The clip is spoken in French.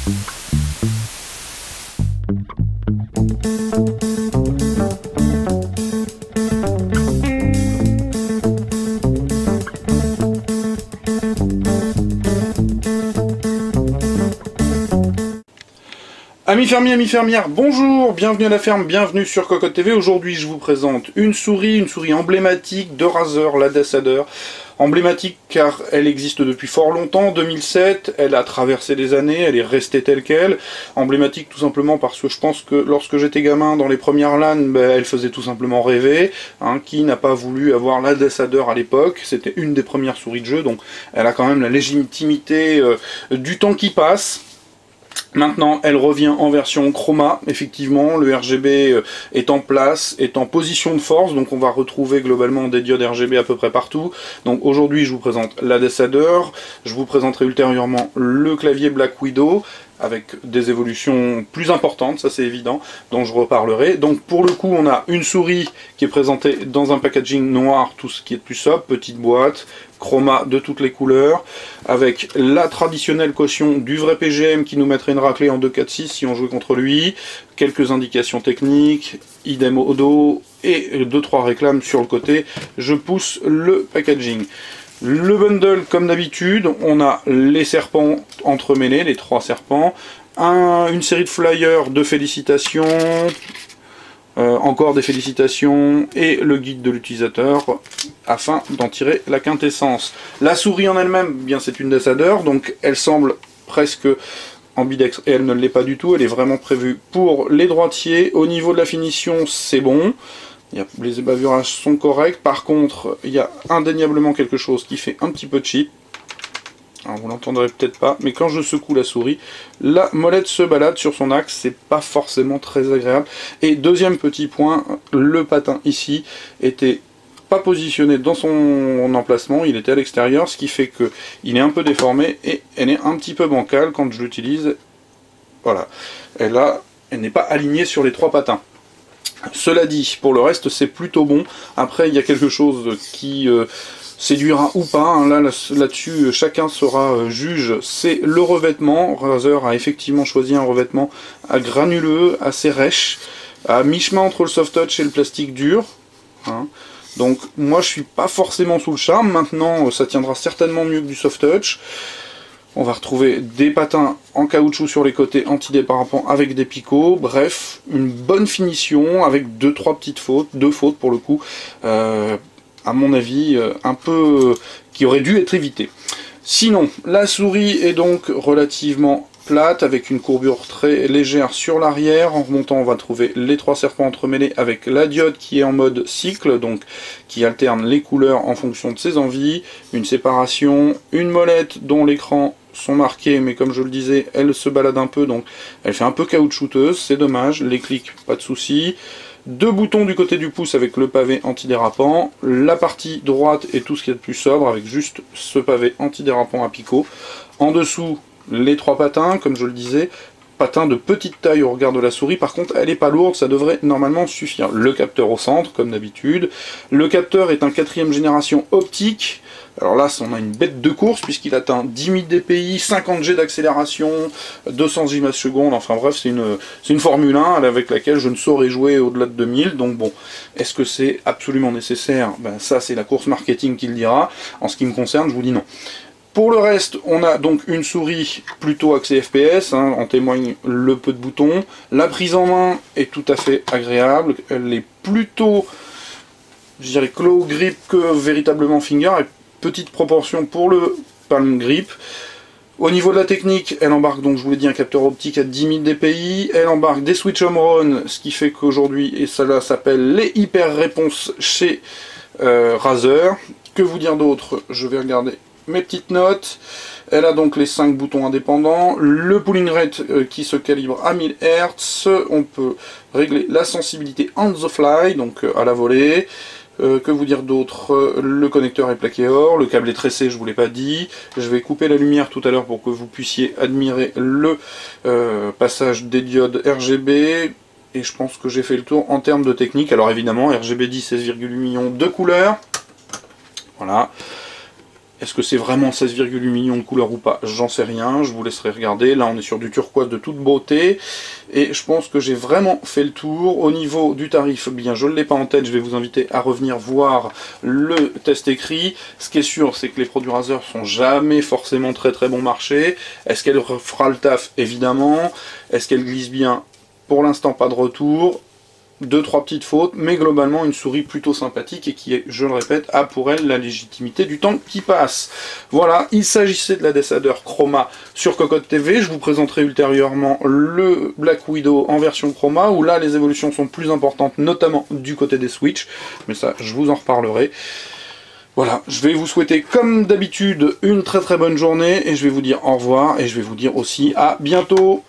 Amis fermiers, amis fermières, bonjour, bienvenue à la ferme, bienvenue sur Cocotte TV. Aujourd'hui je vous présente une souris emblématique de Razer, la Descender. Emblématique car elle existe depuis fort longtemps, 2007, elle a traversé des années, elle est restée telle qu'elle. Emblématique tout simplement parce que je pense que lorsque j'étais gamin dans les premières LAN, elle faisait tout simplement rêver. Qui n'a pas voulu avoir la Descender à l'époque? C'était une des premières souris de jeu, donc elle a quand même la légitimité du temps qui passe. Maintenant, elle revient en version chroma, effectivement, le RGB est en place, est en position de force, donc on va retrouver globalement des diodes RGB à peu près partout. Donc aujourd'hui, je vous présente la Descender, je vous présenterai ultérieurement le clavier Black Widow, avec des évolutions plus importantes, ça c'est évident, dont je reparlerai. Donc pour le coup, on a une souris qui est présentée dans un packaging noir, tout ce qui est de plus sobre, petite boîte, chroma de toutes les couleurs, avec la traditionnelle caution du vrai PGM qui nous mettrait une raclée en 2-4-6 si on jouait contre lui, quelques indications techniques, idem au dos, et 2-3 réclames sur le côté. Je pousse le packaging. Le bundle, comme d'habitude, on a les serpents entremêlés, les 3 serpents, une série de flyers de félicitations, encore des félicitations, et le guide de l'utilisateur, afin d'en tirer la quintessence. La souris en elle-même, bien c'est une Descender, donc elle semble presque ambidextre, et elle ne l'est pas du tout, elle est vraiment prévue pour les droitiers. Au niveau de la finition, c'est bon. Les bavurages sont corrects, par contre il y a indéniablement quelque chose qui fait un petit peu cheap. Alors vous l'entendrez peut-être pas, mais quand je secoue la souris, la molette se balade sur son axe, c'est pas forcément très agréable. Et deuxième petit point, le patin ici était pas positionné dans son emplacement, il était à l'extérieur, ce qui fait que il est un peu déformé et elle est un petit peu bancale quand je l'utilise. Voilà, elle n'est pas alignée sur les 3 patins. Cela dit, pour le reste c'est plutôt bon. Après il y a quelque chose qui séduira ou pas, là-dessus chacun sera juge, c'est le revêtement. Razer a effectivement choisi un revêtement à granuleux, assez rêche, à mi-chemin entre le soft touch et le plastique dur. Donc moi je suis pas forcément sous le charme. Maintenant ça tiendra certainement mieux que du soft touch. On va retrouver des patins en caoutchouc sur les côtés antidéparampants avec des picots. Bref, une bonne finition avec 2-3 petites fautes, 2 fautes pour le coup, à mon avis, un peu qui auraient dû être évitées. Sinon, la souris est donc relativement plate avec une courbure très légère sur l'arrière. En remontant, on va trouver les 3 serpents entremêlés avec la diode qui est en mode cycle, donc qui alterne les couleurs en fonction de ses envies, une séparation, une molette dont l'écran sont marqués, mais comme je le disais, elle se balade un peu, donc elle fait un peu caoutchouteuse, c'est dommage. Les clics, pas de souci. 2 boutons du côté du pouce avec le pavé antidérapant, la partie droite et tout ce qui est de plus sobre avec juste ce pavé antidérapant à picot. En dessous, les 3 patins, comme je le disais, patins de petite taille au regard de la souris, par contre elle n'est pas lourde, ça devrait normalement suffire. Le capteur au centre, comme d'habitude. Le capteur est un 4ème génération optique. Alors là, on a une bête de course puisqu'il atteint 10 000 dpi, 50 G d'accélération, 200 images secondes, enfin bref, c'est une Formule 1 avec laquelle je ne saurais jouer au-delà de 2000, donc bon, est-ce que c'est absolument nécessaire? Ça c'est la course marketing qui le dira. En ce qui me concerne, je vous dis non. Pour le reste, on a donc une souris plutôt axée FPS, en témoigne le peu de boutons. La prise en main est tout à fait agréable, elle est plutôt, je dirais, claw grip que véritablement finger, avec petite proportion pour le palm grip. Au niveau de la technique, elle embarque donc, je vous l'ai dit, un capteur optique à 10 000 dpi, elle embarque des switch home run, ce qui fait qu'aujourd'hui, et cela s'appelle les hyper réponses chez Razer. Que vous dire d'autre? Je vais regarder mes petites notes. Elle a donc les 5 boutons indépendants, le pulling rate qui se calibre à 1000 Hz, on peut régler la sensibilité on the fly, donc à la volée. Que vous dire d'autre? Le connecteur est plaqué or, le câble est tressé, je vous l'ai pas dit. Je vais couper la lumière tout à l'heure pour que vous puissiez admirer le passage des diodes RGB. Et je pense que j'ai fait le tour en termes de technique. Alors évidemment, RGB 10, 16,8 millions de couleurs. Voilà. Est-ce que c'est vraiment 16,8 millions de couleurs ou pas? J'en sais rien, je vous laisserai regarder. Là, on est sur du turquoise de toute beauté. Et je pense que j'ai vraiment fait le tour. Au niveau du tarif, bien, je ne l'ai pas en tête. Je vais vous inviter à revenir voir le test écrit. Ce qui est sûr, c'est que les produits Razer sont jamais forcément très bon marché. Est-ce qu'elle fera le taf? Évidemment. Est-ce qu'elle glisse bien? Pour l'instant, pas de retour. 2-3 petites fautes, mais globalement une souris plutôt sympathique et qui, je le répète, a pour elle la légitimité du temps qui passe. Voilà, il s'agissait de la Desader Chroma sur Cocotte TV. Je vous présenterai ultérieurement le Black Widow en version Chroma, où là les évolutions sont plus importantes, notamment du côté des Switch, mais ça je vous en reparlerai. Voilà, je vais vous souhaiter comme d'habitude une très bonne journée, et je vais vous dire au revoir, et je vais vous dire aussi à bientôt.